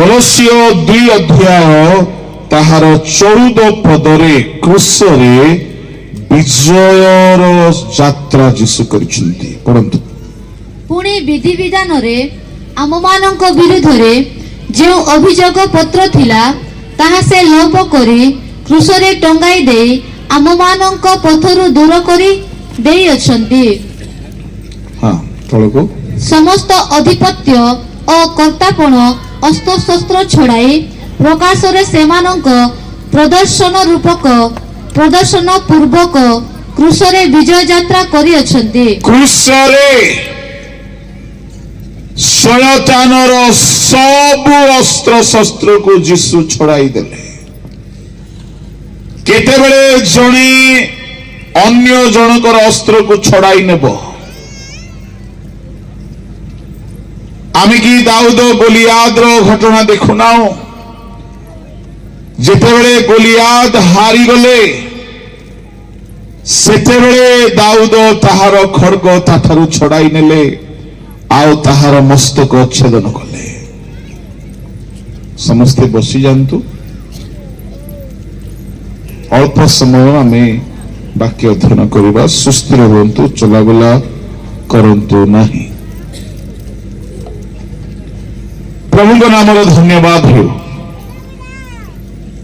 କଲୋସିୟ 2 ଅଧ୍ୟାୟ ତାହାର 14 ପଦରେ କ୍ରୁଶରେ ବିଜୟର ଯାତ୍ରା ଯୀଶୁ କରିଛନ୍ତି। ପଢନ୍ତୁ। ପୁଣି ବିଧିବିଧାନରେ ଆମମାନଙ୍କ ବିରୁଦ୍ଧରେ ଯେଉଁ ଅଭିଯୋଗ ପତ୍ର ଥିଲା ତାହା ସେ ଲୋପ କରି କ୍ରୁଶରେ ଟଙ୍ଗାଇ ଦେଇ ଆମମାନଙ୍କ ପଥରୁ ଦୂର କରି ଦେଇଅଛନ୍ତି। ସମସ୍ତ ଅଧିପତ୍ୟ ଓ କର୍ତ୍ତାପଣ ଅସ୍ତ୍ରଶସ୍ତ୍ର ଛଡ଼ାଇ ପ୍ରକାଶରେ ସେମାନଙ୍କ ପ୍ରଦର୍ଶନ ପୂର୍ବକ କ୍ରୁଶରେ ବିଜୟ ଯାତ୍ରା କରିଅଛନ୍ତି। କ୍ରୁଶରେ ଶୟତାନର ସବୁ ଅସ୍ତ୍ରଶସ୍ତ୍ରକୁ ଯୀଶୁ ଛଡ଼ାଇ ଦେଲେ। କେତେବେଳେ ଜଣେ ଅନ୍ୟ ଜଣଙ୍କର ଅସ୍ତ୍ରକୁ ଛଡ଼ାଇ ନେବ? ଆମେ କି ଦାଉଦ ଗୋଲିଆଦର ଘଟଣା ଦେଖୁନାହୁଁ? ଯେତେବେଳେ ଗୋଲିଆଦ ହାରିଗଲେ ସେତେବେଳେ ଦାଉଦ ତାହାର ଖଡ୍ଗ ତାଠାରୁ ଛଡ଼ାଇ ନେଲେ ଆଉ ତାହାର ମସ୍ତକ ଛେଦନ କଲେ। ସମସ୍ତେ ବସି ଯାଆନ୍ତୁ, ଅଳ୍ପ ସମୟ ଆମେ ବାକ୍ୟ ଅଧ୍ୟୟନ କରିବା। ସୁସ୍ଥିର ହୁଅନ୍ତୁ, ଚଲାବୁଲା କରନ୍ତୁ ନାହିଁ। ପ୍ରଭୁଙ୍କ ନାମରେ ଧନ୍ୟବାଦ ହେଉ।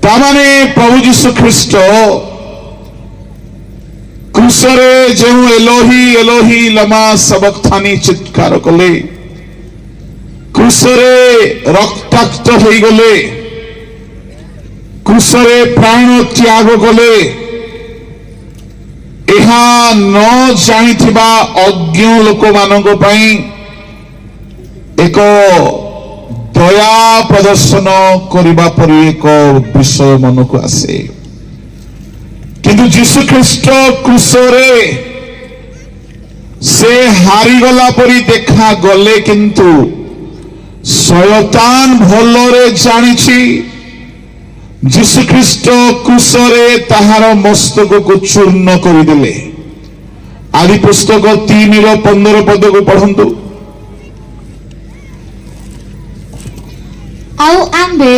ତାମାନେ ପ୍ରଭୁ ଯୀଶୁ ଖ୍ରୀଷ୍ଟ କ୍ରୁଶରେ ଯେଉଁ ଏଲୋହି ଏଲୋହି ଲମା ସବକ୍ତାନି ଚିତ୍କାର କଲେ, କ୍ରୁଶରେ ରକ୍ତାକ୍ତ ହୋଇଗଲେ, କ୍ରୁଶରେ ପ୍ରାଣ ତ୍ୟାଗ କଲେ, ଏହା ନ ଜାଣିଥିବା ଅଜ୍ଞ ଲୋକମାନଙ୍କ ପାଇଁ ଏକ ଦୟା ପ୍ରଦର୍ଶନ କରିବା ପରି ଏକ ବିଷୟ ମନକୁ ଆସେ। କିନ୍ତୁ ଯୀଶୁ ଖ୍ରୀଷ୍ଟ କ୍ରୁଶରେ ସେ ହାରିଗଲା ପରି ଦେଖାଗଲେ, କିନ୍ତୁ ଶୟତାନ ଭଲରେ ଜାଣିଛି ଯୀଶୁ ଖ୍ରୀଷ୍ଟ କ୍ରୁଶରେ ତାହାର ମସ୍ତକକୁ ଚୂର୍ଣ୍ଣ କରିଦେଲେ। ଆଦି ପୁସ୍ତକ 3:15 ପଦକୁ ପଢନ୍ତୁ। ଆଉ ଆମ୍ଭେ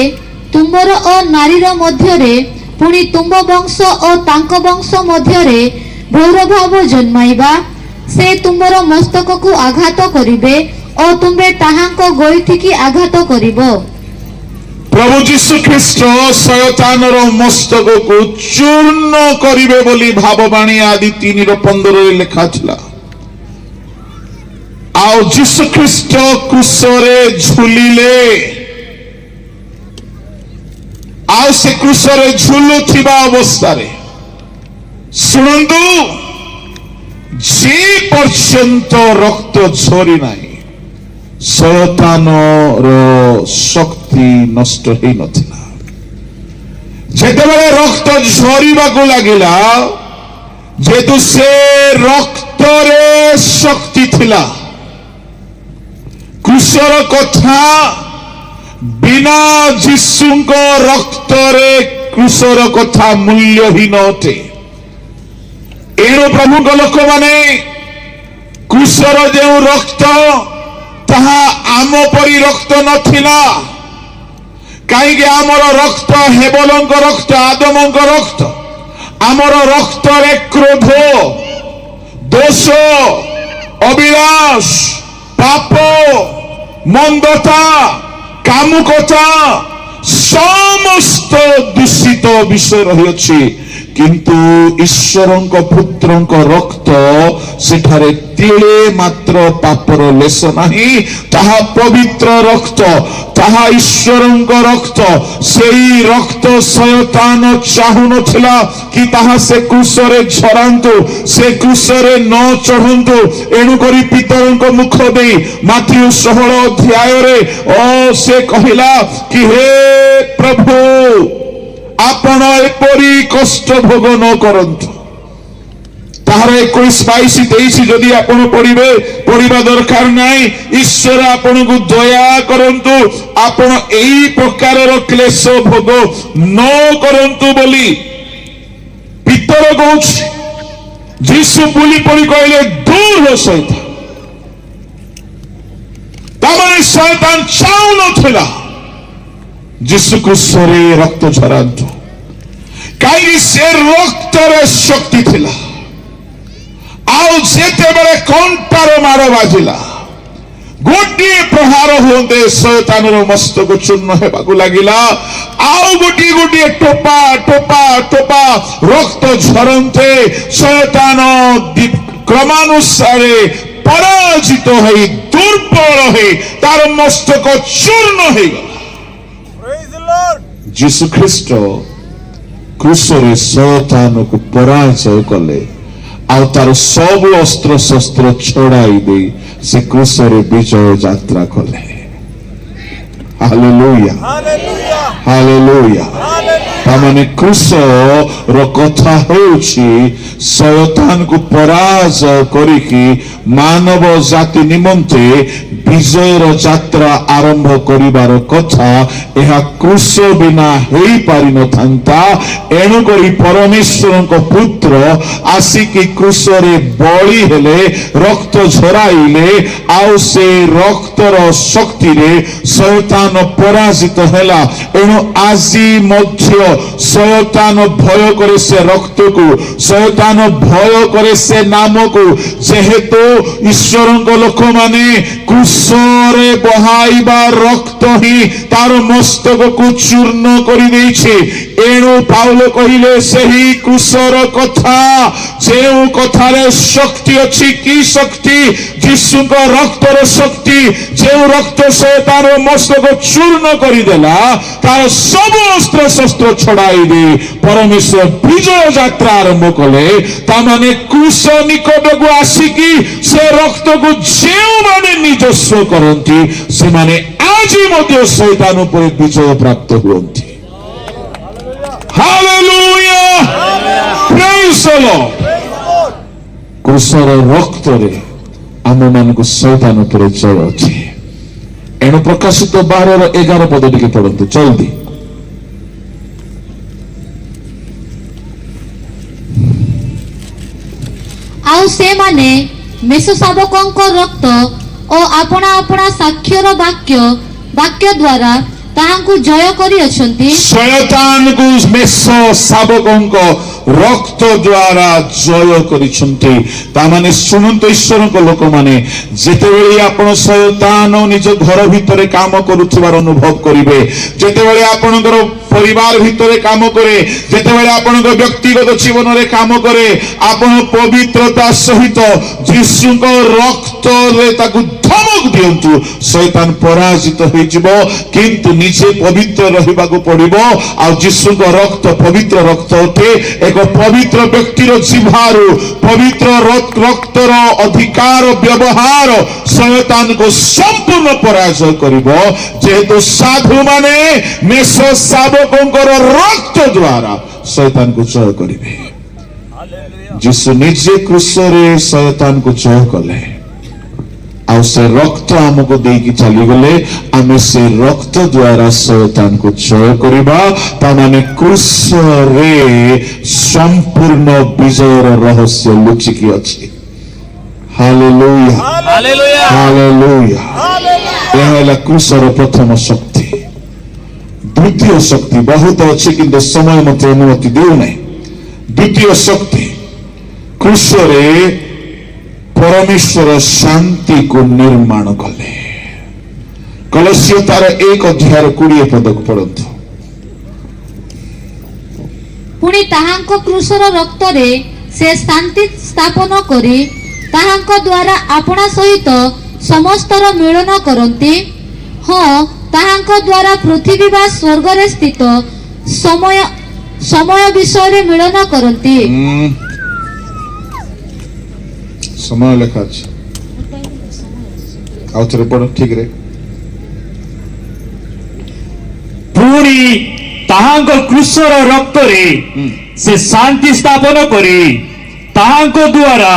ତୁମର ଓ ନାରୀର ମଧ୍ୟରେ ପୁଣି ତୁମ ବଂଶ ଓ ତାଙ୍କ ବଂଶ ମଧ୍ୟରେ ଭୈରଭାବ ଜନ୍ମାଇବା। ସେ ତୁମର ମସ୍ତକକୁ ଆଘାତ କରିବେ ଓ ତୁମେ ତାହାଙ୍କ ଗଇଠିକି ଆଘାତ କରିବ। ପ୍ରଭୁ ଯୀଶୁ ଖ୍ରୀଷ୍ଟ ଶୟତାନର ମସ୍ତକକୁ ଚୂର୍ଣ୍ଣ କରିବେ ବୋଲି ଭାବବାଣୀ ଆଦି 3:15 ଲେଖା ଥିଲା। ଆଉ ଯୀଶୁ ଖ୍ରୀଷ୍ଟ କ୍ରୁଶରେ ଝୁଲିଲେ। ଆଉ ସେ କ୍ରୁଶରେ ଝୁଲୁଥିବା ଅବସ୍ଥାରେ ଶୁଣନ୍ତୁ, ଯେ ପର୍ଯ୍ୟନ୍ତ ରକ୍ତ ଝରି ନାହିଁ ଶୟତାନର ଶକ୍ତି ନଷ୍ଟ ହେଇନଥିଲା। ଯେତେବେଳେ ରକ୍ତ ଝରିବାକୁ ଲାଗିଲା, ଯେହେତୁ ସେ ରକ୍ତରେ ଶକ୍ତି ଥିଲା, କ୍ରୁଶର କଥା ବିନା ଯୀଶୁଙ୍କ ରକ୍ତରେ କ୍ରୁଶର କଥା ମୂଲ୍ୟହୀନ ଅଟେ। ଏଣୁ ପ୍ରଭୁଙ୍କ ଲୋକମାନେ କ୍ରୁଶର ଯେଉଁ ରକ୍ତ, ତାହା ଆମ ପରି ରକ୍ତ ନଥିଲା। କାହିଁକି? ଆମର ରକ୍ତ ହେବଲଙ୍କ ରକ୍ତ, ଆଦମଙ୍କ ରକ୍ତ। ଆମର ରକ୍ତରେ କ୍ରୋଧ, ଦୋଷ, ଅଭିଳାଷ, ପାପ, ମନ୍ଦତା, କାମୁକତା, ସମସ୍ତ ଦୂଷିତ ବିଷୟ ରହିଅଛି। କିନ୍ତୁ ଈଶ୍ୱରଙ୍କ ପୁତ୍ରଙ୍କ ରକ୍ତ, ସେଠାରେ ତିଳେ ମାତ୍ର ପାପର ଲେଶ ନାହିଁ। ତାହା ପବିତ୍ର ରକ୍ତ, ତାହା ଈଶ୍ୱରଙ୍କ ରକ୍ତ। ସେହି ରକ୍ତ ଶୟତାନ ଚାହୁଁନଥିଲା କି ତାହା ସେ କ୍ରୁଶରେ ଝରାନ୍ତୁ, ସେ କ୍ରୁଶରେ ନ ଚଢନ୍ତୁ। ଏଣୁକରି ପିତରଙ୍କ ମୁଖ ଦେଇ ମାଥିଉ 16 ଅଧ୍ୟାୟରେ ସେ କହିଲା କି ହେ ପ୍ରଭୁ, ଆପଣ ଏପରି କଷ୍ଟ ଭୋଗ ନ କରନ୍ତୁ। ତାହାର 21-22 ଯଦି ଆପଣ ପଢିବା ଦରକାର ନାହିଁ। ଈଶ୍ୱର ଆପଣଙ୍କୁ ଦୟା କରନ୍ତୁ, ଆପଣ ଏହି ପ୍ରକାରର କ୍ଲେଶ ଭୋଗ ନ କରନ୍ତୁ ବୋଲି ପିତର କହୁଛି। ଯୀଶୁ ବୁଲି ପଡ଼ି କହିଲେ, ଦୂର ଶୈତାନ। ତାମାନେ ଶୈତାନ ଚାହୁଁନଥିଲା ଯୀଶୁ କ୍ରୁଶରେ ରକ୍ତ ଝରାନ୍ତୁ, କାହିଁକି ସେ ରକ୍ତରେ ଶକ୍ତି ଥିଲା। ଆଉ ଯେତେବେଳେ କଣ୍ଟାର ମାଡ଼ ବାଜିଲା, ଗୋଟିଏ ପ୍ରହାର ହୁଅନ୍ତେ ଶୟତାନର ମସ୍ତକ ଚୂର୍ଣ୍ଣ ହେବାକୁ ଲାଗିଲା। ଆଉ ଗୋଟିଏ ଗୋଟିଏ ଟୋପା ଟୋପା ଟୋପା ରକ୍ତ ଝରନ୍ତେ ଶୟତାନ କ୍ରମାନୁସାରେ ପରାଜିତ ହୋଇ ଦୁର୍ବଳ ହୋଇ ତାର ମସ୍ତକ ଚୂର୍ଣ୍ଣ ହେଇଗଲା। ଯୀଶୁ ଖ୍ରୀଷ୍ଟ କ୍ରୁଶରେ ଶୟତାନକୁ ପରାଜୟ କଲେ, ଆଉ ତାର ସବୁ ଅସ୍ତ୍ର ଶସ୍ତ୍ର ଛଡାଇ ଦେଇ ସେ କ୍ରୁଶରେ ବିଜୟ ଯାତ୍ରା କଲେ। Hallelujah, hallelujah. ତାମାନେ କ୍ରୁଶର କଥା ହେଉଛି ଶୟତାନକୁ ପରାଜୟ କରିକି ମାନବ ଜାତି ନିମନ୍ତେ ବିଜୟର ଯାତ୍ରା ଆରମ୍ଭ କରିବାର କଥା। ଏହା କ୍ରୁଶ ବିନା ହେଇପାରିନଥାନ୍ତା। ଏଣୁକରି ପରମେଶ୍ୱରଙ୍କ ପୁତ୍ର ଆସିକି କ୍ରୁଶରେ ବଳି ହେଲେ, ରକ୍ତ ଝରାଇଲେ, ଆଉ ସେ ରକ୍ତର ଶକ୍ତିରେ ଶୟତାନ ପରାଜିତ ହେଲା। ଏଣୁ ଆଜି ମଧ୍ୟ ଶୟତାନ ଭୟ କରେ ସେ ରକ୍ତକୁ, ଶୟତାନ ଭୟ କରେ ସେ ନାମକୁ। ଯେହେତୁ ଈଶ୍ୱରଙ୍କ ଲୋକମାନେ କ୍ରୁଶରେ ବହାଇବା ରକ୍ତ ହିଁ ତାର ମସ୍ତକକୁ ଚୂର୍ଣ୍ଣ କରିଦେଇଛି। ଏଣୁ ପାଉଲ କହିଲେ ସେହି କ୍ରୁଶର କଥା, ଯେଉଁ କଥାରେ ଶକ୍ତି ଅଛି। କି ଶକ୍ତି? ଯୀଶୁଙ୍କ ରକ୍ତର ଶକ୍ତି। ଯେଉଁ ରକ୍ତ ଶୟତାନର ମସ୍ତକ ଚୂର୍ଣ୍ଣ କରିଦେଲା, ତାର ସବୁ ଅସ୍ତ୍ର ଶସ୍ତ୍ର ଛଡାଇ ଦେଇ ପରମେଶ୍ୱର ବିଜୟ ଯାତ୍ରା ଆରମ୍ଭ କଲେ। ତାମାନେ କ୍ରୁଶ ନିକଟକୁ ଆସିକି ସେ ରକ୍ତକୁ ଯେଉଁମାନେ ନିଜସ୍ୱ କରନ୍ତି, ସେମାନେ ଆଜି ମଧ୍ୟ ଶୈତାନ ଉପରେ ବିଜୟ ପ୍ରାପ୍ତ ହୁଅନ୍ତି। ହାଲେଲୁୟା, ପ୍ରେଜ୍ ଦ ଲର୍ଡ। କ୍ରୁଶର ରକ୍ତରେ ଆମମାନଙ୍କୁ ଶୈତାନ ଉପରେ ଜୟ ଅଛି। ଏଣୁ ପ୍ରକାଶିତ 12:11 ପଦ ଟିକେ ପଢନ୍ତୁ ଜଲ୍ଦି। ଆଉ ସେମାନେ ମେଷ ଶାବକଙ୍କ ରକ୍ତ ଓ ଆପଣା ଆପଣା ସାକ୍ଷ୍ୟର ବାକ୍ୟ ଦ୍ୱାରା ତାହାଙ୍କୁ ଜୟ କରିଅଛନ୍ତି। ଶୟତାନକୁ ମେଷ ଶାବକଙ୍କ ରକ୍ତ ଦ୍ୱାରା ଜୟ କରିଛନ୍ତି। ତାମାନେ ଶୁଣନ୍ତୁ ଈଶ୍ୱରଙ୍କ ଲୋକମାନେ, ଯେତେବେଳେ ଆପଣ ଶୟତାନ ନିଜ ଘର ଭିତରେ କାମ କରୁଥିବାର ଅନୁଭବ କରିବେ, ଯେତେବେଳେ ଆପଣଙ୍କର ପରିବାର ଭିତରେ କାମ କରେ, ଯେତେବେଳେ ଆପଣଙ୍କ ବ୍ୟକ୍ତିଗତ ଜୀବନରେ କାମ କରେ, ଆପଣ ପବିତ୍ରତା ସହିତ ଯୀଶୁଙ୍କ ରକ୍ତରେ ତାକୁ ଧମକ ଦିଅନ୍ତୁ, ଶୟତାନ ପରାଜିତ ହୋଇଯିବ। କିନ୍ତୁ ନିଜେ ପବିତ୍ର ରହିବାକୁ ପଡିବ। ଆଉ ଯୀଶୁଙ୍କ ରକ୍ତ ପବିତ୍ର ରକ୍ତ ଅଟେ। ଏକ ପବିତ୍ର ବ୍ୟକ୍ତିର ଜିହ୍ୱାରୁ ପବିତ୍ର ରକ୍ତର ଅଧିକାର ବ୍ୟବହାର ଶୟତାନକୁ ସମ୍ପୂର୍ଣ୍ଣ ପରାଜୟ କରିବ। ଯେହେତୁ ସାଧୁମାନେ ମେଷ ଶାବକଙ୍କର ରକ୍ତ ଦ୍ୱାରା ଶୟତାନକୁ ଜୟ କରିବେ। ଯୀଶୁ ନିଜେ କ୍ରୁଶରେ ଶୟତାନକୁ ଜୟ କଲେ, ଆଉ ସେ ରକ୍ତ ଆମକୁ ଦେଇକି ଚାଲିଗଲେ। ଆମେ ସେ ରକ୍ତ ଦ୍ୱାରା ଶୟତାନକୁ ଜୟ କରିବା। ତାମାନେ କ୍ରୁଶରେ ସମ୍ପୂର୍ଣ୍ଣ ବିଜୟର ରହସ୍ୟ ଲୁଚିକି ଅଛି। Hallelujah, hallelujah. ଏହା ହେଲା କ୍ରୁଶର ପ୍ରଥମ ଶକ୍ତି। ଦ୍ୱିତୀୟ ଶକ୍ତି ବହୁତ ଅଛି, କିନ୍ତୁ ସମୟ ମତେ ଅନୁମତି ଦେଉନାହିଁ। ଦ୍ୱିତୀୟ ଶକ୍ତି, କ୍ରୁଶରେ ପରମେଶ୍ୱର ଶାନ୍ତିକୁ ନିର୍ମାଣ କଲେ। କଲୋସ୍ୟ ତାର 1:20 ପଦକୁ ପଢନ୍ତୁ। ପୁଣି ତାହାଙ୍କ କ୍ରୁଶର ରକ୍ତରେ ସେ ଶାନ୍ତି ସ୍ଥାପନ କରି ତାହାଙ୍କ ଦ୍ୱାରା ଆପଣା ସହିତ ସମସ୍ତର ମିଳନ କରନ୍ତି। ହଁ, ତାହାଙ୍କ ଦ୍ୱାରା ପୃଥିବୀ ବା ସ୍ୱର୍ଗରେ ସ୍ଥିତ ସମୟ ବିଷୟରେ ମିଳନ କରନ୍ତି। ସମୟ ଲେଖା ଅଛି, ଆଉ ଥରେ ପଢ ଠିକ ରେ। ପୁଣି ତାହାଙ୍କ କ୍ରୁଶର ରକ୍ତରେ ସେ ଶାନ୍ତି ସ୍ଥାପନ କରି ତାହାଙ୍କ ଦ୍ୱାରା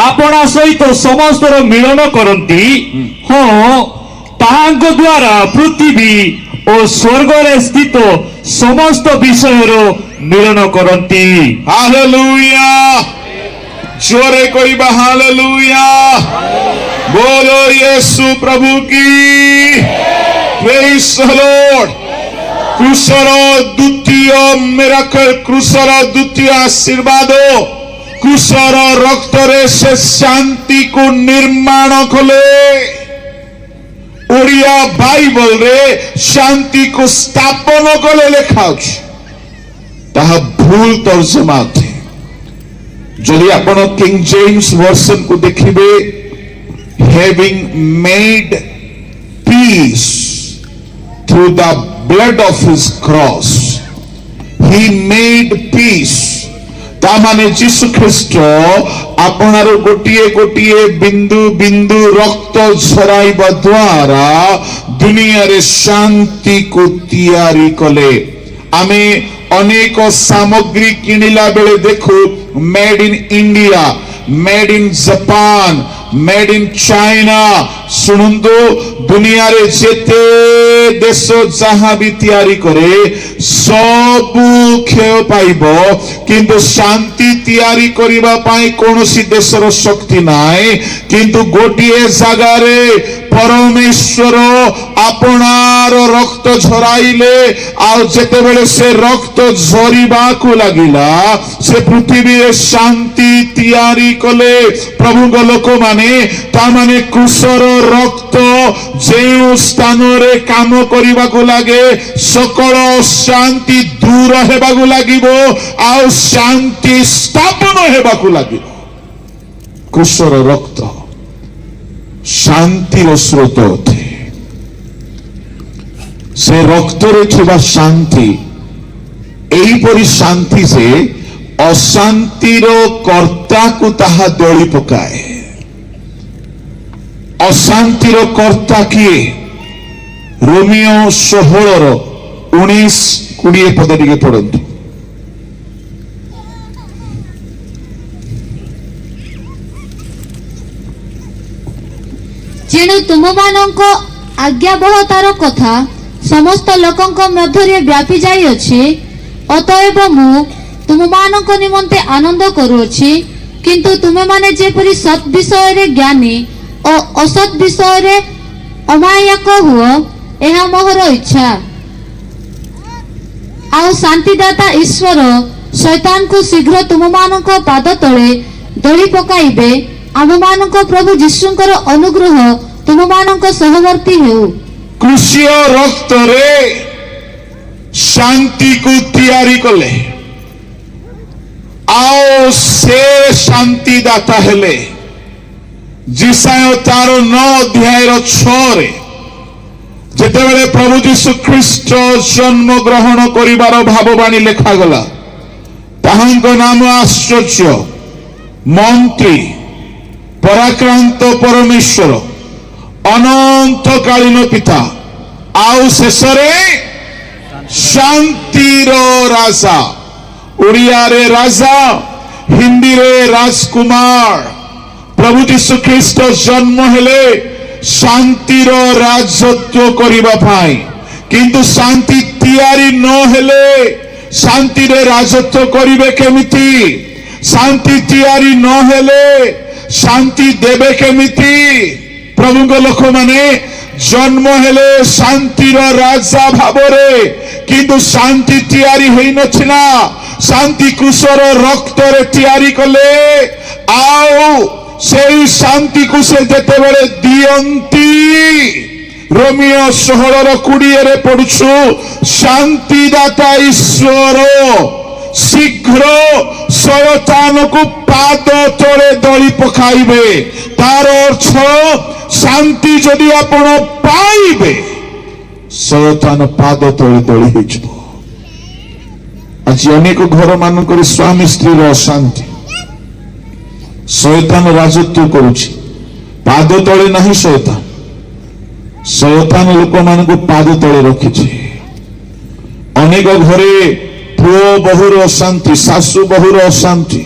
ଆପଣା ସହିତ ସମସ୍ତର ମିଳନ କରନ୍ତି। ହଁ, ତାହାଙ୍କ ଦ୍ୱାରା ପୃଥିବୀ ଓ ସ୍ୱର୍ଗରେ ସ୍ଥିତ ସମସ୍ତ ବିଷୟର ମିଳନ କରନ୍ତି। ହାଲେଲୁୟା, जोरे कहबा हालेलुया। बोलो यीशु प्रभु की, प्रेज द लॉर्ड। କୃଷର ଦ୍ୱିତୀୟ ମିରାକଲ, କୃଷର ଦ୍ୱିତୀୟ ଆଶୀର୍ବାଦ, କୃଷର ରକ୍ତରେ ସେ ଶାନ୍ତିକୁ ନିର୍ମାଣ କଲେ। ଓଡ଼ିଆ ବାଇବଲରେ ଶାନ୍ତିକୁ ସ୍ଥାପନ କଲେ ଲେଖା ଅଛି, ତାହା ଭୁଲ ତର୍ଜମା ଅଟେ। ଯଦି ଆପଣ କିଙ୍ଗ ଜେମ୍ସ ଭର୍ସନ କୁ ଦେଖିବେ, having made peace through the blood of his cross, he made peace। ତା ମାନେ ଯୀଶୁ ଖ୍ରୀଷ୍ଟ ଆପଣାର ଗୋଟିଏ ଗୋଟିଏ ବିନ୍ଦୁ ବିନ୍ଦୁ ରକ୍ତ ଝରାଇବା ଦ୍ୱାରା ଦୁନିଆରେ ଶାନ୍ତିକୁ ତିଆରି କଲେ। ଆମେ ଅନେକ ସାମଗ୍ରୀ କିଣିଲା ବେଳେ ଦେଖୁ made in India, made in Japan, made in China. ଶୁଣନ୍ତୁ, ଦୁନିଆରେ ଯେତେ ଦେଶ ଯାହା ବି ତିଆରି କରେ ସବୁ କ୍ଷୟ ପାଇବ, କିନ୍ତୁ ଶାନ୍ତି ତିଆରି କରିବା ପାଇଁ କୌଣସି ଦେଶର ଶକ୍ତି ନାହିଁ। କିନ୍ତୁ ଗୋଟିଏ ଜାଗାରେ ପରମେଶ୍ୱର ଆପଣାର ରକ୍ତ ଝରାଇଲେ, ଆଉ ଯେତେବେଳେ ସେ ରକ୍ତ ଝରିବାକୁ ଲାଗିଲା, ସେ ପୃଥିବୀରେ ଶାନ୍ତି ତିଆରି କଲେ ପ୍ରଭୁଙ୍କ ଲୋକମାନେ। ତାମାନେ କୃଷର ରକ୍ତ ଯେଉଁ ସ୍ଥାନରେ କାମ କରିବାକୁ ଲାଗେ, ସକଳ ଅଶାନ୍ତି ଦୂର ହେବାକୁ ଲାଗିବ, ଆଉ ଶାନ୍ତି ସ୍ଥାପନ ହେବାକୁ ଲାଗିବ। କୃଷର ରକ୍ତ ଶାନ୍ତିର ସ୍ରୋତ ଅଟେ। ସେ ରକ୍ତରେ ଥିବା ଶାନ୍ତି ଏହିପରି ଶାନ୍ତି ଯେ ଅଶାନ୍ତିର କର୍ତ୍ତାକୁ ତାହା ଦଳି ପକାଏ। ଅଶାନ୍ତିର କର୍ତ୍ତା କିଏ? ରୋମିଓ 16:19-20 ପଦ ଟିକେ ପଢନ୍ତୁ। ଯେଣୁ ତୁମମାନଙ୍କ ଆଜ୍ଞାବହତାର କଥା ସମସ୍ତ ଲୋକଙ୍କ ମଧ୍ୟରେ ବ୍ୟାପି ଯାଇଅଛି, ଅତଏବ ମୁଁ ତୁମମାନଙ୍କ ନିମନ୍ତେ ଆନନ୍ଦ କରୁଅଛି। କିନ୍ତୁ ତୁମେମାନେ ଯେପରି ସତ୍ ବିଷୟରେ ଜ୍ଞାନୀ ଓ ଅସତ୍ ବିଷୟରେ ଅମାୟକ ହୁଅ, ଏହା ମୋହର ଇଚ୍ଛା। ଆଉ ଶାନ୍ତିଦାତା ଈଶ୍ୱର ଶୈତାନକୁ ଶୀଘ୍ର ତୁମମାନଙ୍କ ପାଦ ତଳେ ଦଳି ପକାଇବେ। ଆମମାନଙ୍କ ପ୍ରଭୁ ଯୀଶୁଙ୍କର ଅନୁଗ୍ରହ ତୁମମାନଙ୍କ ସହବର୍ତ୍ତୀ ହେଉ। କୃଷିୟ ରକ୍ତରେ ଶାନ୍ତିକୁ ତିଆରି କଲେ, ଆଉ ସେ ଶାନ୍ତିଦାତା ହେଲେ। ଯିଶାୟ ତାର 9:6 ଯେତେବେଳେ ପ୍ରଭୁ ଯୀଶୁ ଖ୍ରୀଷ୍ଟ ଜନ୍ମ ଗ୍ରହଣ କରିବାର ଭାବବାଣୀ ଲେଖାଗଲା, ତାହାଙ୍କ ନାମ ଆଶ୍ଚର୍ଯ୍ୟ, ମନ୍ତ୍ରୀ, ପରାକ୍ରାନ୍ତ ପରମେଶ୍ୱର, ଅନନ୍ତକାଳୀନ ପିତା, ଆଉ ଶେଷରେ ଶାନ୍ତିର ରାଜା। ଓଡ଼ିଆରେ ରାଜା, ହିନ୍ଦୀରେ ରାଜକୁମାର। ପ୍ରଭୁ ଯୀଶୁ ଖ୍ରୀଷ୍ଟ ଜନ୍ମ ହେଲେ ଶାନ୍ତିର ରାଜତ୍ୱ କରିବା ପାଇଁ, କିନ୍ତୁ ଶାନ୍ତି ତିଆରି ନ ହେଲେ ଶାନ୍ତିରେ ରାଜତ୍ୱ କରିବେ କେମିତି? ଶାନ୍ତି ତିଆରି ନ ହେଲେ ଶାନ୍ତି ଦେବେ କେମିତି? ପ୍ରଭୁଙ୍କ ଲୋକମାନେ ଜନ୍ମ ହେଲେ ଶାନ୍ତିର ରାଜା ଭାବରେ, କିନ୍ତୁ ଶାନ୍ତି ତିଆରି ହେଇନଥିଲା। ଶାନ୍ତି କୃଷର ରକ୍ତରେ ତିଆରି କଲେ, ଆଉ ସେଇ ଶାନ୍ତିକୁ ସେ ଯେତେବେଳେ ଦିଅନ୍ତି, ରୋମିଓ 16:20 ପଢୁଛୁ, ଶାନ୍ତିଦାତା ଈଶ୍ୱର ଶୀଘ୍ର ଶୟତାନକୁ ପାଦ ତଳେ ଦଳି ପକାଇବେ। ତାର ଅର୍ଥ, ଶାନ୍ତି ଯଦି ଆପଣ ପାଇବେ, ଶୟତାନ ପାଦ ତଳେ ଦଳି ହେଇଯିବ। ଆଜି ଅନେକ ଘର ମାନଙ୍କରେ ସ୍ୱାମୀ ସ୍ତ୍ରୀର ଅଶାନ୍ତି, ଶୟତାନ ରାଜତ୍ୱ କରୁଛି। ପାଦ ତଳେ ନାହିଁ ଶୟତାନ, ଶୟତାନ ଲୋକମାନଙ୍କୁ ପାଦ ତଳେ ରଖିଛି। ଅନେକ ଘରେ ପୁଅ ବହୁର ଅଶାନ୍ତି, ଶାଶୁ ବହୁର ଅଶାନ୍ତି।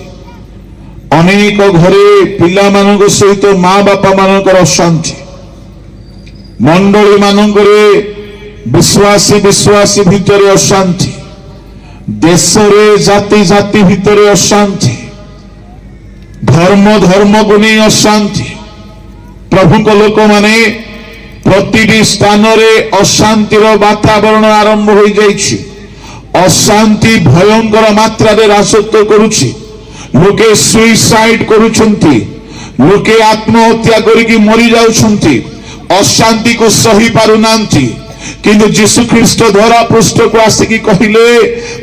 ଅନେକ ଘରେ ପିଲାମାନଙ୍କ ସହିତ ମା ବାପା ମାନଙ୍କର ଅଶାନ୍ତି। ମଣ୍ଡଳୀ ମାନଙ୍କରେ ବିଶ୍ୱାସୀ ଭିତରେ ଅଶାନ୍ତି। ଦେଶରେ ଜାତି ଜାତି ଭିତରେ ଅଶାନ୍ତି। ଧର୍ମକୁ ନେଇ ଅଶାନ୍ତି। ପ୍ରଭୁଙ୍କ ଲୋକମାନେ ପ୍ରତିଟି ସ୍ଥାନରେ ଅଶାନ୍ତିର ବାତାବରଣ ଆରମ୍ଭ ହୋଇଯାଇଛି। ଅଶାନ୍ତି ଭୟଙ୍କର ମାତ୍ରାରେ ରାଜତ୍ୱ କରୁଛି। ଲୋକେ ସୁଇସାଇଡ କରୁଛନ୍ତି, ଲୋକେ ଆତ୍ମହତ୍ୟା କରିକି ମରି ଯାଉଛନ୍ତି, ଅଶାନ୍ତିକୁ ସହି ପାରୁନାହାନ୍ତି। କିନ୍ତୁ ଯୀଶୁ ଖ୍ରୀଷ୍ଟ ଧରା ପୃଷ୍ଠକୁ ଆସିକି କହିଲେ,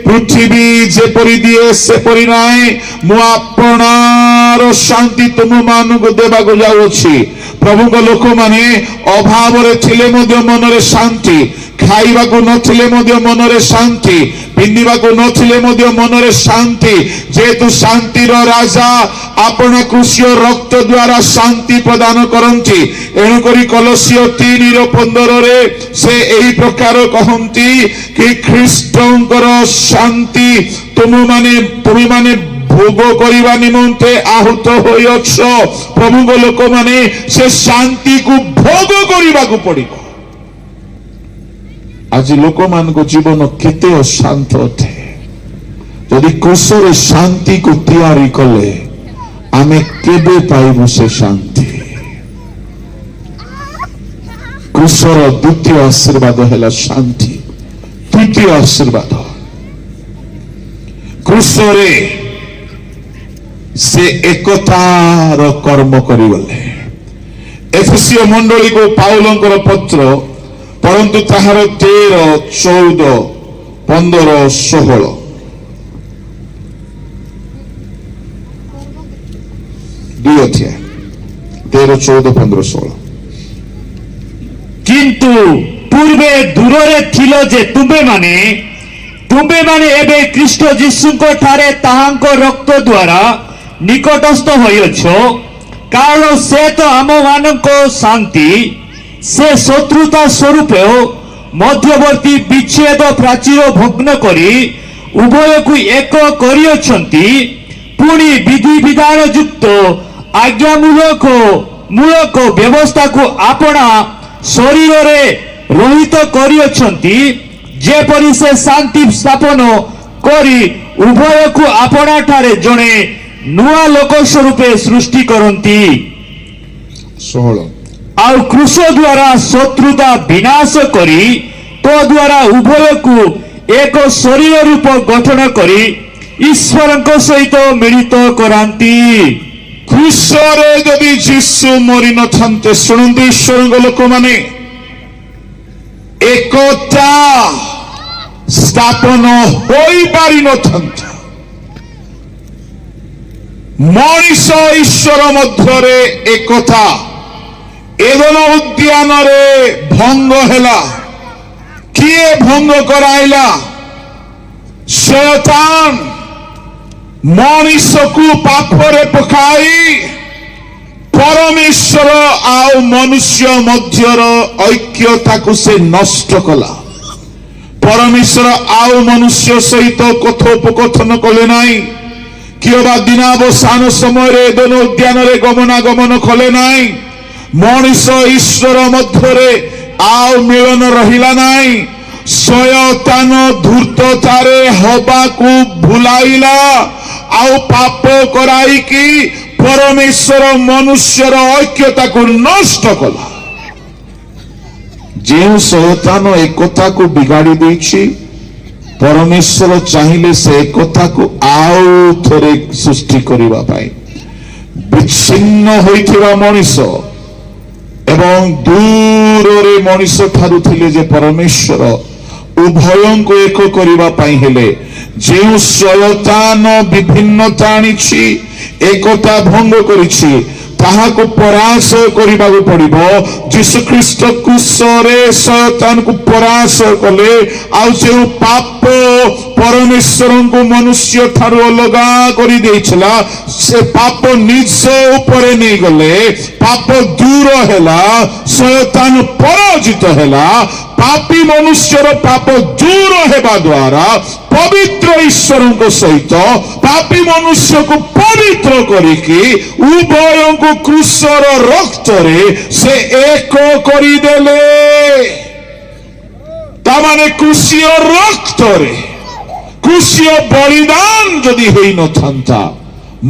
ପୃଥିବୀ ଯେପରି ଦିଏ ସେପରି ନାହିଁ, ମୁଁ ଆପଣାର ଶାନ୍ତି ତୁମମାନଙ୍କୁ ଦେବାକୁ ଯାଉଅଛି। ପ୍ରଭୁଙ୍କ ଲୋକମାନେ ଅଭାବରେ ଥିଲେ ମଧ୍ୟ ମନରେ ଶାନ୍ତି, ଖାଇବାକୁ ନଥିଲେ ମଧ୍ୟ ମନରେ ଶାନ୍ତି, ପିନ୍ଧିବାକୁ ନଥିଲେ ମଧ୍ୟ ମନରେ ଶାନ୍ତି। ଯେହେତୁ ଶାନ୍ତିର ରାଜା ଆପଣ କୃଷିୟ ରକ୍ତ ଦ୍ୱାରା ଶାନ୍ତି ପ୍ରଦାନ କରନ୍ତି, ଏଣୁକରି କଲୋସିୟ 3:15 ସେ ଏହି ପ୍ରକାର କହନ୍ତି କି ଖ୍ରୀଷ୍ଟଙ୍କର ଶାନ୍ତି ତୁମେମାନେ ଭୋଗ କରିବା ନିମନ୍ତେ ଆହୁତ ହୋଇଅଛ। ପ୍ରଭୁଙ୍କ ଲୋକମାନେ ସେ ଶାନ୍ତିକୁ ଭୋଗ କରିବାକୁ ପଡିବ। ଆଜି ଲୋକମାନଙ୍କ ଜୀବନ କେତେ ଅଶାନ୍ତ ଅଟେ। ଯଦି କୃଷରେ ଶାନ୍ତିକୁ ତିଆରି କଲେ ଆମେ କେବେ ପାଇବୁ ସେ ଶାନ୍ତି? କୃଷର ଦ୍ୱିତୀୟ ଆଶୀର୍ବାଦ ହେଲା ଶାନ୍ତି। ତୃତୀୟ ଆଶୀର୍ବାଦ, କୃଷରେ ସେ ଏକତାର କର୍ମ କରିଗଲେ। ଏଫେସୀୟ ମଣ୍ଡଳୀକୁ ପାଉଲଙ୍କର ପତ୍ର ପରନ୍ତୁ ତାହାର 13, 14, 15, 16 ଦୁଇ ଅଧ୍ୟାୟ 13, 14, 15, 16। কিন্তু পূর্বে দূরে ছিল যে তুমেমানে ଏବେ ଖ୍ରୀଷ୍ଟ ଯୀଶୁଙ୍କ ଠାରେ ତାହାଙ୍କ ରକ୍ତ ଦ୍ୱାରା ନିକଟସ୍ଥ ହୋଇଅଛ। କାରଣ ସେ ତ ଆମମାନଙ୍କ ଶାନ୍ତି, ସେ ଶତ୍ରୁତା ସ୍ୱରୂପ ମଧ୍ୟବର୍ତ୍ତୀ ବିଚ୍ଛେଦ ପ୍ରାଚୀର ଭଗ୍ନ କରି ଉଭୟକୁ ଏକ କରିଅଛନ୍ତି। ପୁଣି ବିଧି ବିଧାନ ଯୁକ୍ତ ଆଜ୍ଞାମୂଳକ ବ୍ୟବସ୍ଥାକୁ ଆପଣା ଶରୀରରେ ରହିତ କରିଅଛନ୍ତି, ଯେପରି ସେ ଶାନ୍ତି ସ୍ଥାପନ କରି ଉଭୟକୁ ଆପଣାଠାରେ ଜଣେ ନୂଆ ଲୋକ ସ୍ୱରୂପେ ସୃଷ୍ଟି କରନ୍ତି। 16 ଆଉ କୃଷ ଦ୍ୱାରା ଶତ୍ରୁତା ବିନାଶ କରି ତ ଦ୍ୱାରା ଉଭୟକୁ ଏକ ଶରୀର ରୂପ ଗଠନ କରି ଈଶ୍ୱରଙ୍କ ସହିତ ମିଳିତ କରାନ୍ତି। କୃଷରେ ଯଦି ଯୀଶୁ ମରି ନଥାନ୍ତେ, ଶୁଣନ୍ତୁ ଈଶ୍ୱରଙ୍କ ଲୋକମାନେ, ଏକତା ସ୍ଥାପନ ହୋଇପାରିନଥାନ୍ତା। ମଣିଷ ଈଶ୍ୱର ମଧ୍ୟରେ ଏକତା ଏଦନ ଉଦ୍ୟାନରେ ଭଙ୍ଗ ହେଲା। କିଏ ଭଙ୍ଗ କରାଇଲା? ଶୟତାନ ମଣିଷକୁ ପାପରେ ପକାଇ ପରମେଶ୍ୱର ଆଉ ମନୁଷ୍ୟ ମଧ୍ୟର ଐକ୍ୟତାକୁ ସେ ନଷ୍ଟ କଲା। ପରମେଶ୍ୱର ଆଉ ମନୁଷ୍ୟ ସହିତ କଥୋପକଥନ କଲେ ନାହିଁ। କିଏ ବା ଦିନାବସାନ ସମୟରେ ଏଦନ ଉଦ୍ୟାନରେ ଗମନାଗମନ କଲେ ନାହିଁ। ମଣିଷ ଈଶ୍ୱର ମଧ୍ୟରେ ଆଉ ମିଳନ ରହିଲା ନାହିଁ। ଶୟତାନ ଧୂର୍ତ୍ତତାରେ ହବାକୁ ଭୁଲାଇଲା, ଆଉ ପାପ କରାଇକି ପରମେଶ୍ୱର ମନୁଷ୍ୟର ଐକ୍ୟତାକୁ ନଷ୍ଟ କଲା। ଯେଉଁ ଶୟତାନ ଏକତାକୁ ବିଗାଡ଼ି ଦେଇଛି, ପରମେଶ୍ୱର ଚାହିଁଲେ ସେ ଏକତାକୁ ଆଉ ଥରେ ସୃଷ୍ଟି କରିବା ପାଇଁ। ବିଚ୍ଛିନ୍ନ ହୋଇଥିବା ମଣିଷ ଏବଂ ଦୂରରେ ମଣିଷ ଠାରୁ ଥିଲେ ଯେ ପରମେଶ୍ୱର ଉଭୟଙ୍କୁ ଏକ କରିବା ପାଇଁ ହେଲେ ଯେଉଁ ଶୟତାନ ବିଭିନ୍ନତା ଆଣିଛି, ଏକତା ଭଙ୍ଗ କରିଛି, ତାହାକୁ ପରାସ କରିବାକୁ ପଡିବ। ଯୀଶୁ ଖ୍ରୀଷ୍ଟ କ୍ରୁଶରେ ଶୟତାନକୁ ପରାସ କଲେ। ଆଉ ଯେଉଁ ପାପ ପରମେଶ୍ୱରଙ୍କୁ ମନୁଷ୍ୟ ଠାରୁ ଅଲଗା କରିଦେଇଥିଲା, ସେ ପାପ ନିଜ ଉପରେ ନେଇଗଲେ। ପାପ ଦୂର ହେଲା, ଶୟତାନ ପରାଜିତ ହେଲା। ପାପୀ ମନୁଷ୍ୟର ପାପ ଦୂର ହେବା ଦ୍ୱାରା ପବିତ୍ର ଈଶ୍ୱରଙ୍କ ସହିତ ପାପୀ ମନୁଷ୍ୟକୁ ପବିତ୍ର କରିକି ଉଭୟଙ୍କୁ କ୍ରୁଶର ରକ୍ତରେ ସେ ଏକ କରିଦେଲେ। ତାମାନେ କୃଷିୟ ରକ୍ତରେ, କୃଷିୟ ବଳିଦାନ ଯଦି ହେଇନଥାନ୍ତା,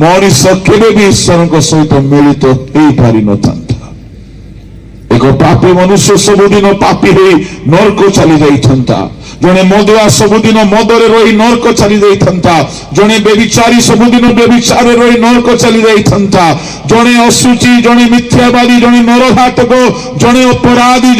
ମଣିଷ କେବେ ବି ଈଶ୍ୱରଙ୍କ ସହିତ ମିଳିତ ହେଇପାରିନଥାନ୍ତା। ଏକ ପାପୀ ମନୁଷ୍ୟ ସବୁଦିନ ପାପୀ ହୋଇ ନର୍କ ଚାଲି ଯାଇଥାନ୍ତା। ଜଣେ ମଦୁଆ ସବୁଦିନ ମଦରେ ରହି ନର୍କ ଚାଲି ଯାଇଥାନ୍ତା। ଜଣେ ବ୍ୟଭିଚାରୀ ସବୁଦିନ ବ୍ୟଭିଚାରରେ ରହି ନର୍କ ଚାଲି ଯାଇଥାନ୍ତା। ଜଣେ ଅଶୁଚି, ଜଣେ ମିଥ୍ୟାବାଦୀ, ଜଣେ ନରଘାତକ, ଜଣେ ଅପରାଧୀ,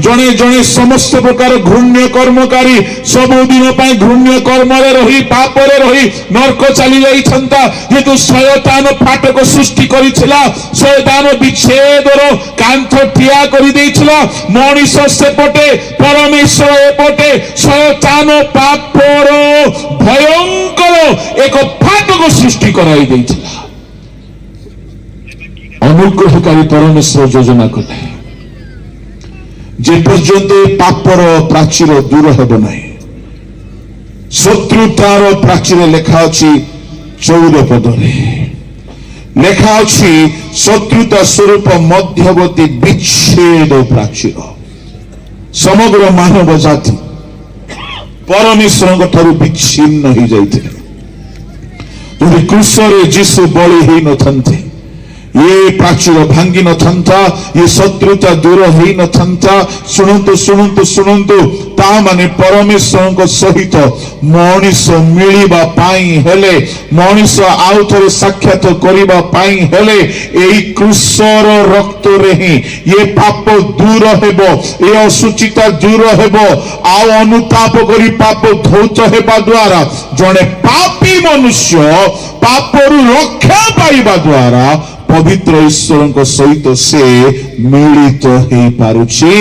ଜଣେ ଜଣେ ସମସ୍ତ ପ୍ରକାର ଘୃଣ୍ୟ କର୍ମକାରୀ ସବୁଦିନ ପାଇଁ ଘୃଣ୍ୟ କର୍ମରେ ରହି ପାପରେ ରହି ନର୍କ ଚାଲି ଯାଇଥାନ୍ତା। ଯେହେତୁ ଶୟତାନ ଫାଟକ ସୃଷ୍ଟି କରିଥିଲା, ଶୟତାନ ବିଚ୍ଛେଦର କାନ୍ଥ ଠିଆ କରିଦେଇଥିଲା। ମଣିଷ ସେପଟେ, ପରମେଶ୍ୱର ଏପଟେ। ଶୟତାନ ପାପର ଭୟଙ୍କର ଏକ ଫାଟକ ସୃଷ୍ଟି କରାଇ ଦେଇଥିଲା। ଅନୁଗ୍ରହକାରୀ ପରମେଶ୍ୱର ଯୋଜନା କଲେ ଯେ ପର୍ଯ୍ୟନ୍ତ ପାପର ପ୍ରାଚୀର ଦୂର ହେବ ନାହିଁ। ଶତ୍ରୁତାର ପ୍ରାଚୀର ଲେଖା ଅଛି 14 ପଦରେ ଲେଖା ଅଛି ଶତ୍ରୁତା ସ୍ୱରୂପ ମଧ୍ୟବର୍ତ୍ତୀ ବିଚ୍ଛେଦ ପ୍ରାଚୀର। ସମଗ୍ର ମାନବ ଜାତି ପରମେଶ୍ୱରଙ୍କ ଠାରୁ ବିଚ୍ଛିନ୍ନ ହୋଇଯାଇଥିଲେ। ଯଦି କ୍ରୁଶରେ ଯୀଶୁ ବଳି ହୋଇନଥାନ୍ତେ, ये प्राचीर भांगी नथंता, ये शत्रुता दूर होई नथंता। शुणंतु शुणंतु शुणंतु ता माने परमेश्वर सहित मनीष मिलिबा पाई हेले, मनीष आउ थरे साक्षात करिबा पाई हेले एई क्रूसर रक्त रे ही ये पाप दूर हेबो, ये असुचिता दूर हेबो। आउ अनुताप करी पाप धौत हेबा द्वारा जणे पापी मनुष्य पापरु रक्षा पाइबा द्वारा पवित्र ईश्वर सहित से मिलित हो पारुछि।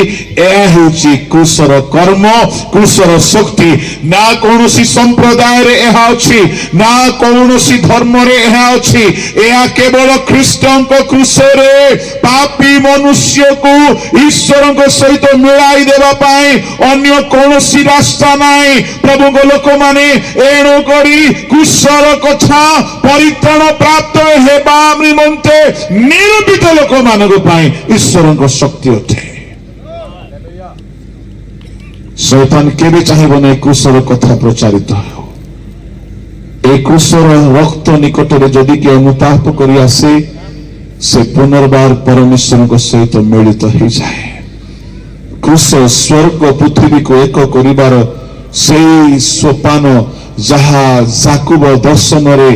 क्रूसर कर्म, क्रूसर शक्ति। ना कौन संप्रदाय रे एहा अछि, ना कौन धर्म रे एहा अछि। एहा केवल ख्रीष्टन को क्रूसरे पापी मनुष्य को ईश्वर सहित मिलाई देवा पाई अन्य कौन रास्ता नहीं। प्रभु को लोक माने एणु करी क्रूसर कथा परित्राण प्राप्त हेबा निमंते निरूपित लोक मानक ईश्वर शक्ति अटे। शैतान केबे चाहिए ना क्रूसर कथा प्रचारित हो। ए क्रूसर रक्त निकट में जदि के अनुताप करी आसे से पुनर्बार परमेश्वर सहित मिलित हो जाए। क्रूस स्वर्ग पृथ्वी को एक करिबार से सोपान जहा जाकुब दर्शन रे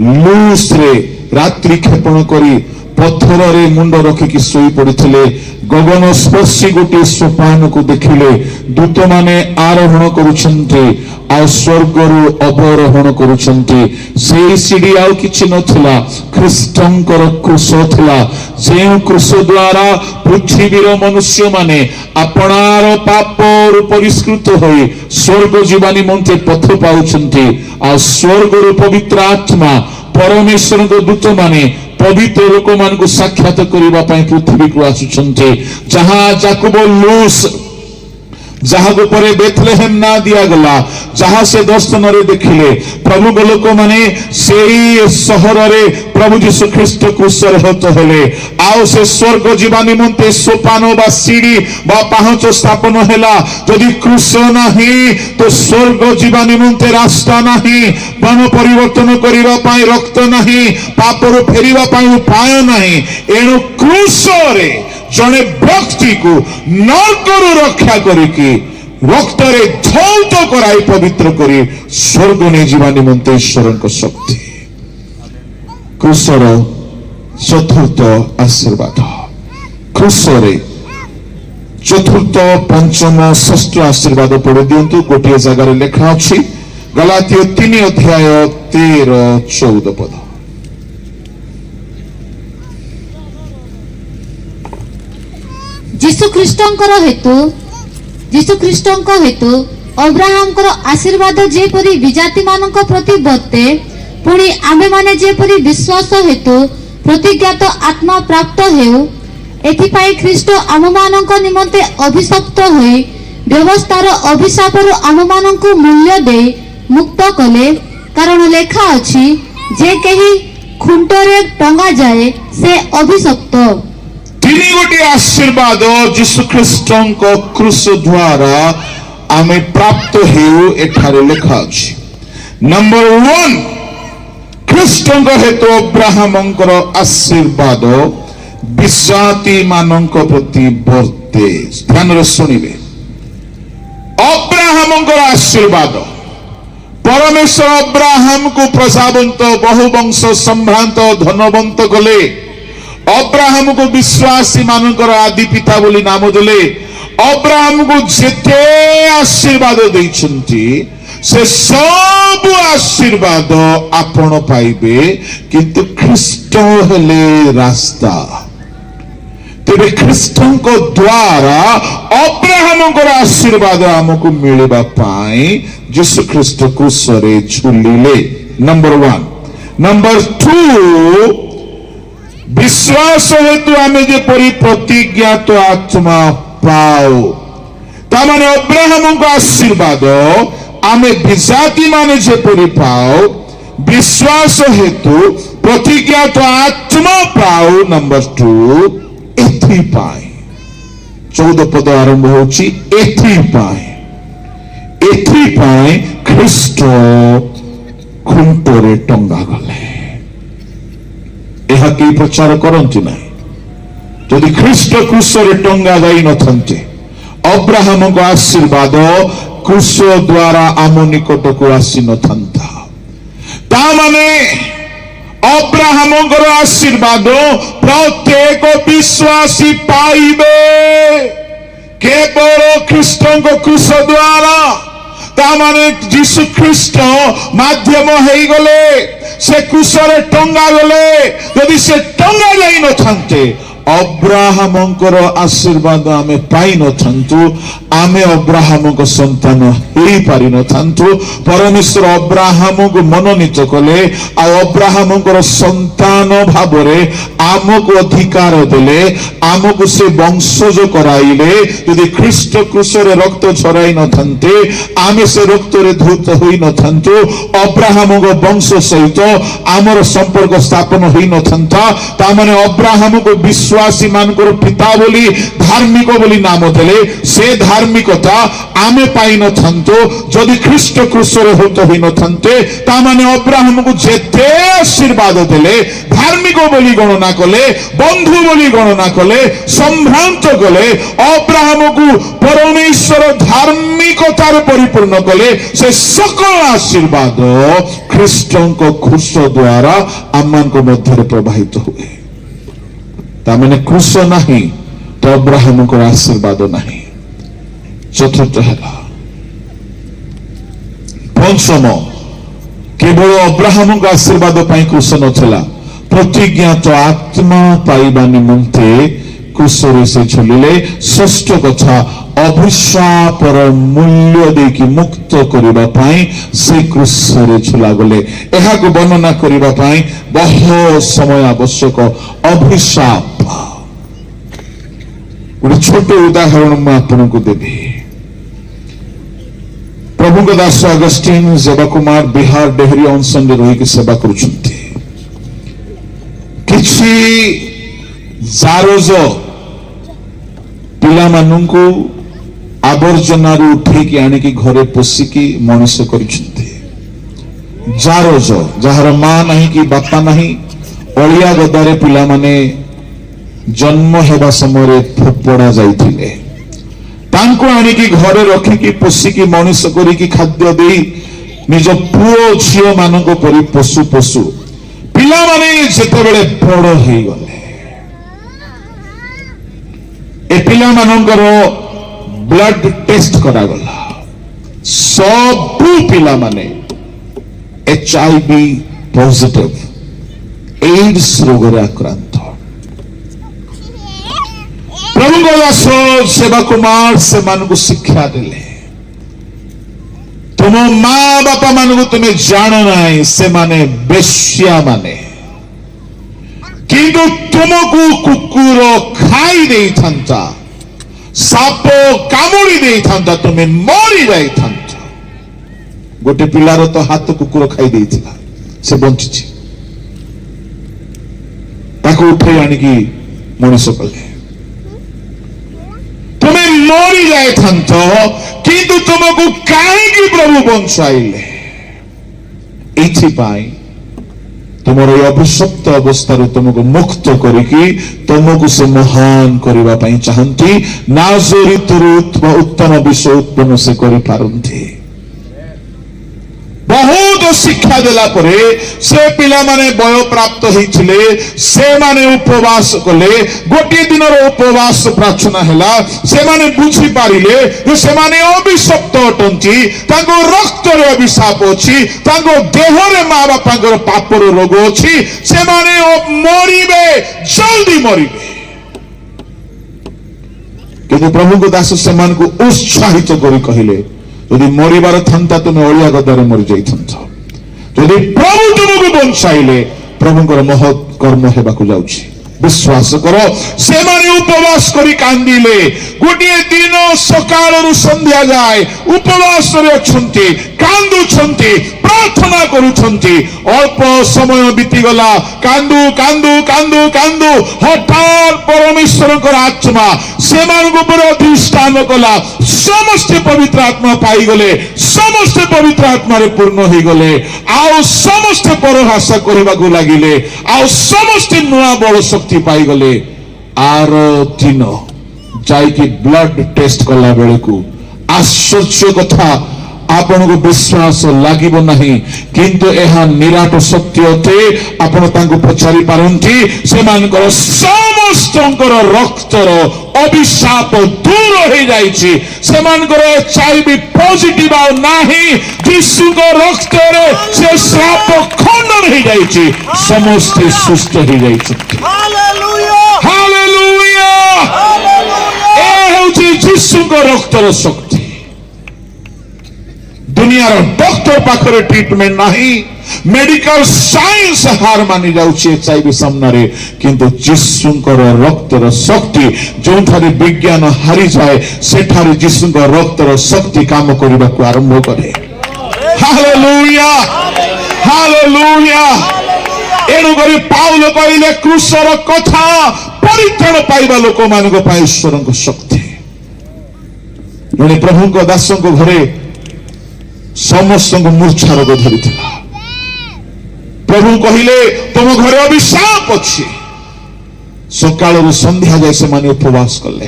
लूस रे रात्रि क्षेपण करी पत्थर रे मुंड रखिकी सोई पड़िथिले। गगन स्पर्शी गोटे सोपान को देखिले दूत माने आरोहण करुछन्ते आ स्वर्ग रु अवरोहण करुछन्ते। से सीढ़ी आउ किछि नथिला, ख्रीष्टंकर क्रूस थिला। जे क्रूस द्वारा पृथ्वीर मनुष्य माने अपनार पाप रु परिष्कृत होई स्वर्ग जीवा निमंते पथ पाउछन्ते। आ स्वर्ग रु पवित्र आत्मा परमेश्वर दूत माने पवित्र लोक मान को साक्षात करने पृथ्वी को आसुचंते। जहां जाकुब लूस जहां को परे बेथलेहेम ना दिया गला, जहां से दर्शन रे देखिले प्रभु को लोक माने सेई सहर रे प्रभु यीशु ख्रीष्ट क्रूसर होत हेले। आउ से स्वर्ग जीवा निमंते सोपान बा सीढ़ी बा पाहच स्थापन हेला। यदि क्रूस नाही तो स्वर्ग जीवा निमंते रास्ता नाही, मन परिवर्तन करिबा पाई रक्त नाही, पापरु फेरिबा पाई उपाय नाही। एणु क्रूस रे जने भक्ति को नरकरु रक्षा करिकी रक्त रे धौत कराई पवित्र करी स्वर्ग ने जीवा निमंते ईश्वर शक्ति। क्रूसर चतुर्थ आशीर्वाद। क्रूसरे चतुर्थ पंचम षष्ठ आशीर्वाद पढ़ी दिंतु। गोटे जगार लेखा अछि गलातिय 3 अध्याय 13-14 पद। जीशु ख्रीष्टंक हेतु अब्राहम आशीर्वाद जेपरी विजाति मानक प्रति वर्ते, पुणी आमे माने जेपरी विश्वास हेतु प्रतिज्ञात आत्मा प्राप्त हेउ। एथिपाई ख्रीष्ट आम मानक निमंते अभिशप्त होई व्यवस्थार अभिशापरु आम मानक मूल्य दे मुक्त कले। कारण लेखा अछि जे केही खुंटरे टंगा जाए से अभिशप्त। तीन गोटे आशीर्वाद यीशु ख्रीष्टंक क्रूस द्वारा आमे प्राप्त हेउ एठारे लेखा अछि। नंबर 1 ख्रीष्टंक हेतु अब्राहमंकर आशीर्वाद विश्वासी मानक प्रति वर्ते ध्यान शुणिबे अब्राहम आशीर्वाद परमेश्वर अब्राहम को प्रजावंत बहुवंश संभ्रांत धनवंत कले अब्राहम को विश्वासी मानकर आदि पिता बोली नाम देले अब्राहम को जेते आशीर्वाद देइछंती से सब आशीर्वाद आपण पाइबे किंतु ख्रीष्ट हेले रास्ता तेरे ख्रीष्टों को द्वारा अब्राहम को आशीर्वाद हमको मिलवा पाए यीशु ख्रीष्ट क्रूसरे झुलिले नंबर 1 नंबर 2 विश्वास हेतु आमे जे परि प्रतिज्ञा तो आत्मा पाओ तामाने अब्राहम को आशीर्वाद आमे विजाति माने जे परि पाओ विश्वास हेतु प्रतिज्ञा तो आत्मा पाओ नंबर 2 एथिपाई 14 पद आरंभ होची एथिपाई ख्रीष्ट खुंटरे टंगा गले यह के प्रचार करंती नहीं यदि ख्रीष्ट क्रूसरे टंगा जाई नथंते अब्राहम को आशीर्वाद क्रूस द्वारा आम निकट को आसी नथंता ता माने अब्राहम आशीर्वाद प्रत्येक विश्वासी पाइबे केवल ख्रीष्ट क्रूस द्वारा तामाने यीशु ख्रीष्ट माध्यम हो गले से क्रूसरे टंगा गले यदि से टंगा जाई नथांते अब्राहम आशीर्वाद आमे पाई नथांतु आमे अब्राहम को संतान हो पारि नथांतु परमेश्वर अब्राहम को मनोनीत कले आ अब्राहम संतान भावरे आमको अधिकार देले आमको से वंशज कराइले यदि ख्रीष्ट क्रूसरे रक्त झराई नथांते आमे से रक्त रे धूत होई नथांतु अब्राहम को वंश सहित आमर संपर्क स्थापन होई नथांता ता माने अब्राहम को विश्वासी मानकर पिता बोली धार्मिक बोली नाम देले से धार्मिकता आमे पाई नथांतो जदि ख्रीष्ट क्रूसरे होत होई नथांते ता माने अब्राहम को जेते आशीर्वाद देले धार्मिक बोली गणना कले बंधु बोली गणना कले संभ्रांत कले अब्राहम को परमेश्वर धार्मिकतार परिपूर्ण कले से सकल आशीर्वाद ख्रीष्टों को क्रूस द्वारा आमान को मध्य प्रवाहित हुए तामाने क्रूस नहीं तो अब्राहम को आशीर्वाद नहीं चतुर्थ है पंचम केवल अब्राहम को आशीर्वाद पाई क्रूस नथिला प्रतिज्ञा तो आत्मा पाइबा निमंते क्रूसरे से झुलिले षष्ठ कथा अभिशापर मूल्य देकी मुक्त करिबा पाई से क्रूसरे झुला गले एहा को वर्णना करिबा पाई बहुत समय आवश्यक अभिशाप गोटे छोट उदाहरण मैं आपको देवी प्रभु दास अगस्टिन सेवा कुमार बिहार डेहरी अनशन रही सेवा करुछंती किछि जारोज पिला माननकु आवर्जनारू उठेकी आनिकी घरे पोसिकी मनुष्य करिछंती जारोज जहार मां नहीं कि बापा नहीं अलिया गदारे पिला माने जन्म हेबा समय फोपड़ा जाइथिले तांको आनिकी घरे रखिकी पोसिकी मनुष्य करिकी खाद्य देई निज पुओ झियो मानको परि पशु पशु पिला माने जेतेबेले बड़ हेई गले ए पिला मानकर ब्लड टेस्ट करा गला सब पिला माने HIV पॉजिटिव एड्स रोग रे आक्रांत प्रभु दास सेवा कुमार से मान को शिक्षा देले तुम मां बापा मान को तुम्हें जान ना से माने बेश्या माने किंतु तुमको कुकुर खाई दे था साप कामुड़ी दे था तुम्हें मरी जाई था गोटे पिलार तो हाथ कुकुर खाई दे से बंची ताको उठे आनिकी मनुष्य कले तुम्हें मरी जाए था किंतु तुमको कहीं प्रभु बंचाइले तुमर ये अभिशप्त अवस्था तुमको मुक्त करिकी तुमको से महान करबा पई चाहंती नाजरीतुरु उत्तम विषय उत्पन्न से करि पारंती बहुत शिक्षा देला परे से पिला माने बय प्राप्त होइथिले से माने उपवास कले गोटे दिन उपवास प्रार्थना हैला से माने बुझी पारिले जे से माने अभिशप्त अटंती तांको रक्त रे अभिशाप अछि तांको देह रे मां बापांकर पापर रोग अछि से माने मरिबे जल्दी मरिबे किंतु प्रभु को दास से मान को उत्साहित करी कहिले यदि मरिबार था तुम अलिया गदारे मरी जाइथंत यदि प्रभु तुमको बंचाइले प्रभुଙ୍କର महत् कर्म हेबाकु जाउछि विश्वास करो से माने उपवास करी कांदिले गोटे दिन सकाळरु संध्या जाए उपवास रे अछंती कांदुछंती प्रार्थना करूछंती अल्प समय बीती गला कांदू कांदू कांदू कांदू हठात परमेश्वरकर आत्मा से मानको पर अधिष्ठान कला समस्त पवित्र आत्मा पाई गले समस्त पवित्र आत्मा रे पूर्ण हो गले आउ समस्त परभाषा कहबाकू लागिले आउ समस्त नुआ बल शक्ति पाई गले आर दिन जाइकी ब्लड टेस्ट कला बेले को आश्चर्य कथा आपन को विश्वास लागिबो नहीं किंतु एहा निराट सत्य अते आपन तांको पचारि पारंती से मानकर समस्तंकर रक्तर अभिशाप दूर हो जाइछि से मानकर एचआईवी पॉजिटिव आ नाही यीशु को रक्त रे से श्राप खंडन हो जाइछि समस्त सुस्त हो जाइछि हालेलुया हालेलुया ए होछि यीशु को रक्तर शक्ति दुनिया डॉक्टर पाखरे ट्रीटमेंट नहीं मेडिकल साइंस हार मानी जाउछि एचआईवी सामने किंतु यीशुंकर रक्तर शक्ति जो थारे विज्ञान हारी जाए सेठारे यीशुंकर रक्तर शक्ति काम करबा को आरंभ करे हालेलुया हालेलुया एनु करी पाउल कहले क्रूसर कथा परित्राण पाइबा लोक मानको पाई ईश्वरक शक्ति जने प्रभुको दासको घरे समस्त मूर्छा रोग धरी प्रभु कहले तुम घरे अभिशाप अच्छी सकाल संध्या जाए से माने उपवास कले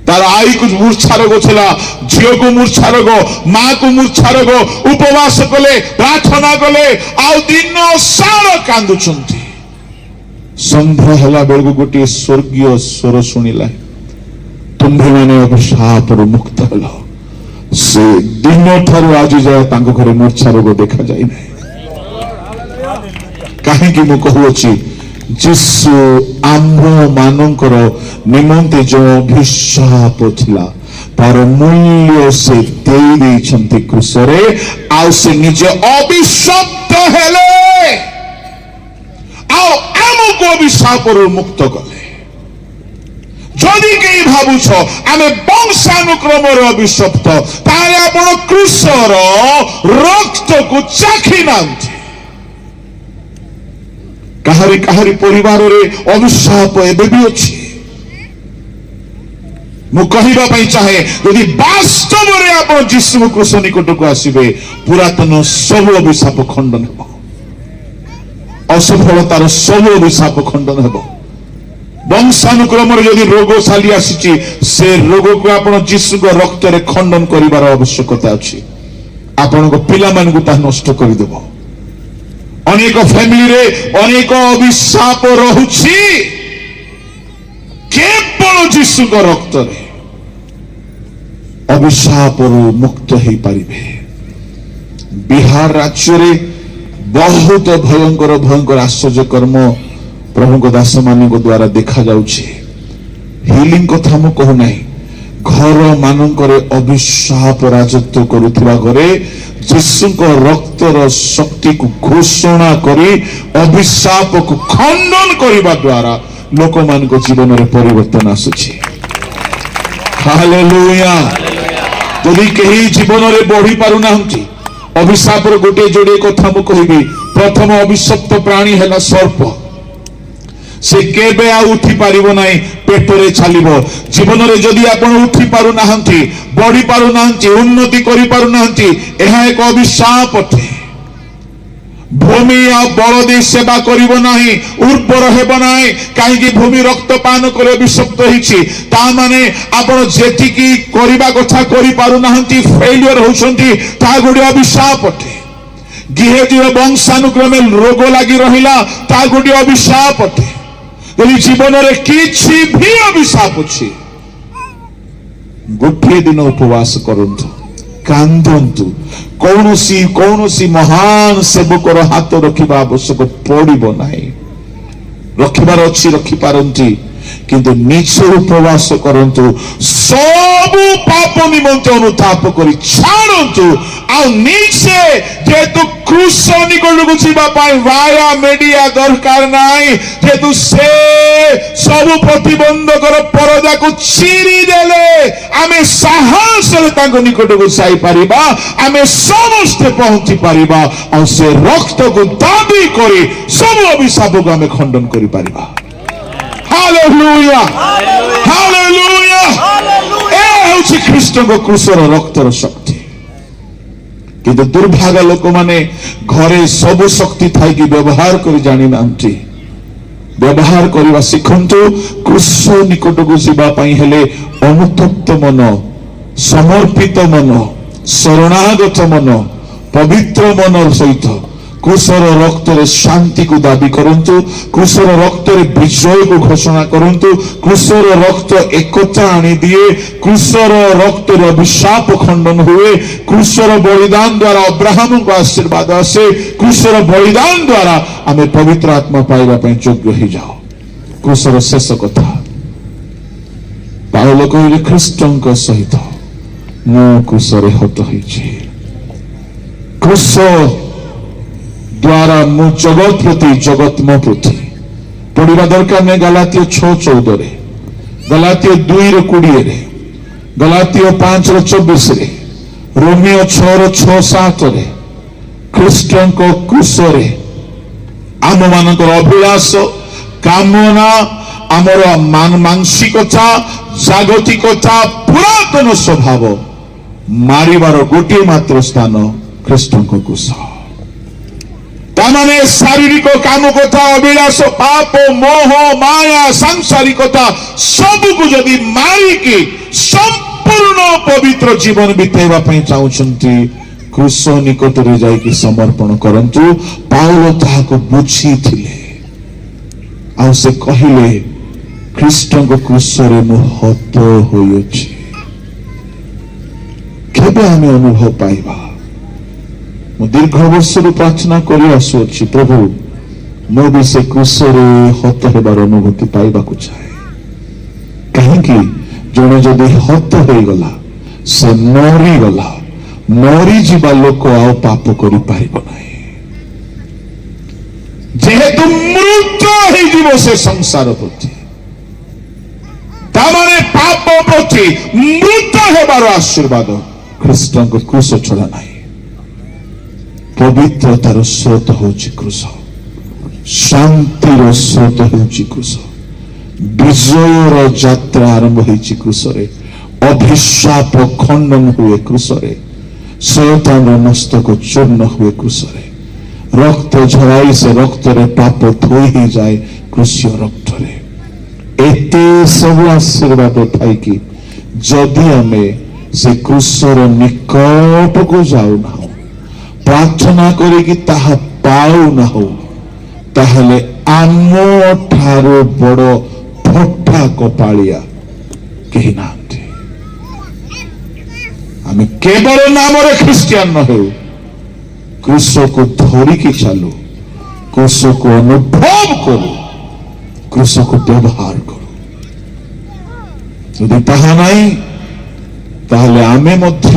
तार आई को मूर्छा रोग था झील को मूर्छा रोग माँ को मूर्छा रोग उपवास कले प्रार्थना कले आउ दिन सारा कांदुचंती संध्या हला बेलू गोटे स्वर्गीय स्वर शुणिला तुम्हें मैंने अभिशाप मुक्त हल से दिन ठारू आज जाए तांको घरे मूर्छा रोग देखा जाए नहीं कहीं मु कहूची जीसु आम्भ मानकर निमंते जो अभिशाप थिला तार मूल्य से दे देइछंती क्रूसरे आउ से निजे अभिशप्त हेले आउ आमको अभिशाप मुक्त कले जदि कई भावुछ आमे वंशानुक्रम अभिशप्त तारे आपण क्रूसर रक्त को चाखी नांती कहारी कहारी परिवार रे अभिशाप एबे भी अछि मु कहिबा पई चाहे यदि वास्तव रे आपण यीशु क्रूस निकट को आसीबे पुरातन सब अभिशाप खंडन हेबो असफलतार सब अभिशाप खंडन हेबो वंशानुक्रम यदि रोग साली आसी से रोग को आपण यीशु को रक्त रे खंडन करिवार आवश्यकता अछि आपण को पिला मान को ता नष्ट करि देबो अनेक फैमिली रे अनेक अभिशाप रहुछि केवल यीशु को रक्त रे अभिशाप मुक्त हो पारिबे बिहार राज्य रे बहुत भयंकर भयंकर आश्चर्य कर्म प्रभु को दास मान द्वारा देखा जाउछि हिलिंग कथा मु कहू नाही घर मानकरे अभिशाप राजत्व करुथिबा घरे यीशु को रक्तर शक्ति को घोषणा करी अभिशाप को खंडन करिबा द्वारा लोक मान को जीवन रे परिवर्तन आसुछि हालेलुया यदि कहीं जीवन रे बढ़ी पारु नाहंती अभिशाप रे गोटे जोड़े कथा मु कहिबी प्रथम अभिशप्त प्राणी हैला सर्प से केबे आ उठी पारिबो नाही पेटरे छालिबो जीवन रे जदि आपण उठी पारु नाहंती बढ़ी पारु नाहंती उन्नति करि पारु नाहंती एहा एक अभिशाप अटे भूमि आ बलदी सेवा करिब नाही, उर्वर हेब नाही, कहीं भूमि रक्तपान कर विषक्त होइछि, ता माने आपण जेतिकी करिबा कथा करि पारु नाहंती, फेलियर होउछंती, ता गुडी अभिशाप अटे। गिहेजीव वंशानुक्रमे रोग लगी रहिला, ता गुडी अभिशाप अटे। यदि जीवन रे किछि भी अभिशाप अछि, गोटे दिन उपवास करंतु, कांदंतु, कौनसी महान सेवकर हाथ रखिबा आवश्यक पड़िबो नाही। रखिबार अच्छी रखिपारती, किंतु निज उपवास करंतु, सब पाप निमंते अनुताप करी छाड़ंतु, आ निजे जेतु क्रूस निकट को जीवा पाई वाया मीडिया दरकार नाही, जेतु से सब प्रतिबंधकर परदा को चिरी देले आमे साहस तांको निकट को जाई परिबा, आमे समस्त पहुंची परिबा, और से रक्त को दाबी करी सब अभिशाप को आमे खंडन करी परिबा। Hallelujah, hallelujah. ए होछि ख्रीष्ट को क्रूसर रक्तर शक्ति। किंतु दुर्भाग्य लोक माने घरे सब शक्ति थाई कि व्यवहार करी जानि नांती। व्यवहार करवा शिखंतु, क्रूस निकट को जीवा पाई हेले अनुतप्त मन, समर्पित मन, शरणागत मन, पवित्र मन सहित क्रूसर रक्त रे शांति को दाबी करंतु, क्रूसर रक्त रे विजय को घोषणा करंतु, क्रूसर रक्त एकता आनी दिए, क्रूसर रक्त रे अभिशाप खंडन हुए, क्रूसर बलिदान द्वारा अब्राहम को आशीर्वाद आसे, क्रूसर बलिदान द्वारा आमे पवित्र आत्मा पाइबा पई योग्य हो जाओ। क्रूसर शेष कथा पाउल कहले, ख्रीष्टଙ୍କ सहित मु क्रूसरे हत होइछि। क्रूस द्वारा मु जगत प्रति, जगत मो प्रति पढ़ा दरकार नहीं। गलातिय 6:14, गलातिय 2:20, गलातिय 5:24, रोमियो 6:6-7 ख्रीष्टଙ୍କ क्रूसरे आम मानकर अभिलाष, कामना, आमर मानसिकता, जागतिकता, पुरातन स्वभाव मारिबार गोटे मात्र स्थान ख्रीष्टଙ୍କ क्रूस। तामाने शारीरिक काम कथा, अभिलाष, पाप, मोह, माया, सांसारिकता सबको जदि मारिकी संपूर्ण पवित्र जीवन बिताइबा पई चाहुचंती, क्रूस निकट रे जाई कि समर्पण करंतु। पाउल ताहाको बुझीथिले, आ से कहिले, ख्रीष्टଙ୍କ क्रूसरे मु हत होइछि। केबे आमे अनुभव पाइबा? मु दीर्घ वर्ष प्रार्थना करी आसुअछि, प्रभु मु भी से क्रूसरे हत हेबार अनुभूति पाइबाकु चाहे। कहीं जड़े जदि हत हो गला, से मरी गला, मरी जीवा लोक आ पाप करि पारिबो नाही। जेहेतु मृत्यु हो जीवो से संसार प्रति, तामाने पाप प्रति मृत्यु हेबार आशीर्वाद ख्रीष्टଙ୍କ क्रूस छड़ा नाही। पवित्रतार स्रोत होची क्रूस, शांतिर स्रोत होची क्रूस, विजयर यात्रा आरंभ होची क्रूसरे, अभिशाप खंडन हुए क्रूसरे, शैतान मस्तक चूर्ण हुए क्रूसरे, रक्त झराई से रक्त रे पाप धोई ही जाए क्रूसीय रक्त रे। एते सब आशीर्वाद थाई कि जदि आमे से क्रूसर निकट को जाऊ ना, प्रार्थना करी ताहा पाऊ ना हो, ताहले आम ठारो बड़ फटा कपालिया कही नांती। आमे केवल नाम रे ख्रिस्टियान न हो, क्रूस को धरिकी चालू, क्रूस को अनुभव करू, क्रूस को व्यवहार करू। यदि ताहा नहीं, ताहले आमे मध्य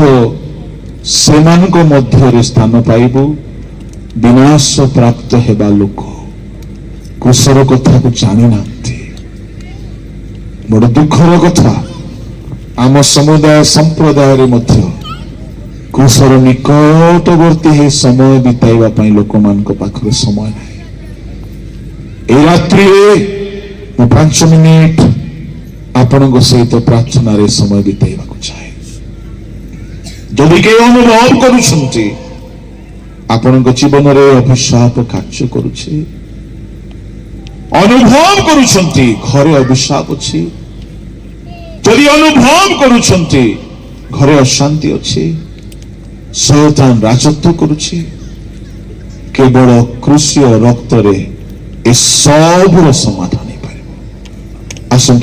सेमानको मध्य स्थान पाइबु, विनाश प्राप्त हेबा लोक क्रूसर कथा को जानी नांती। बड़ दुखर कथा, आम समुदाय संप्रदाय मध्य क्रूसर निकटवर्ती हे समय बिताइबा पई लोक मानक पाखरे समय नाही। ए रात्रि 5 मिनिट आपनक सहित प्रार्थना रे समय बिताइबा को चाहे। जदि के अनुभव करुछंती ଆପଣଙ୍କ ଜୀବନରେ ଅଭିଶାପ କାର୍ଯ୍ୟ କରୁଛି, ଅନୁଭବ କରୁଛନ୍ତି ଘରେ ଅଭିଶାପ ଅଛି, ଯଦି ଅନୁଭବ କରୁଛନ୍ତି ଘରେ ଅଶାନ୍ତି ଅଛି, ଶୟତାନ ରାଜତ୍ୱ କରୁଛି, କେବଳ କ୍ରୁଶୀୟ ରକ୍ତରେ ଏ ସବୁର ସମାଧାନ ହେଇପାରିବ। ଆସନ୍ତୁ